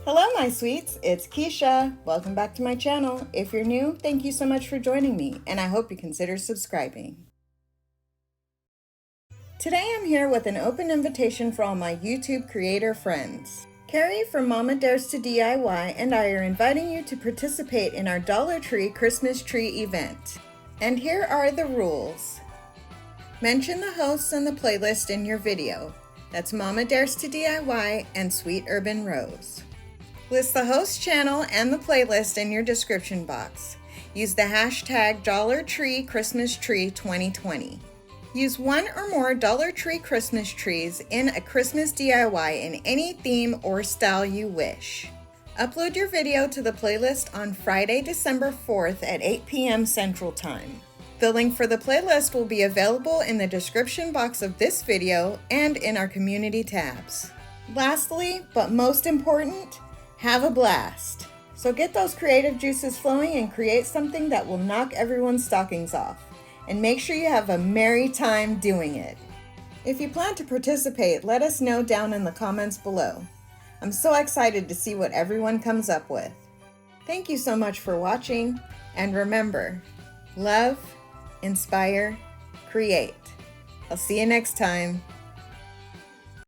Hello my sweets, it's Keisha. Welcome back to my channel. If you're new, thank you so much for joining me, and I hope you consider subscribing. Today I'm here with an open invitation for all my YouTube creator friends. Kerri from Mama Dares to DIY and I are inviting you to participate in our Dollar Tree Christmas tree event. And here are the rules. Mention the hosts and the playlist in your video. That's Mama Dares to DIY and Sweet Urban Rose. List the host channel and the playlist in your description box. Use the hashtag Dollar Tree Christmas Tree 2020. Use one or more Dollar Tree Christmas trees in a Christmas DIY in any theme or style you wish. Upload your video to the playlist on Friday, December 4th at 8 p.m. Central Time. The link for the playlist will be available in the description box of this video and in our community tabs. Lastly, but most important, have a blast. So get those creative juices flowing and create something that will knock everyone's stockings off. And make sure you have a merry time doing it. If you plan to participate, let us know down in the comments below. I'm so excited to see what everyone comes up with. Thank you so much for watching, and remember, love, inspire, create. I'll see you next time.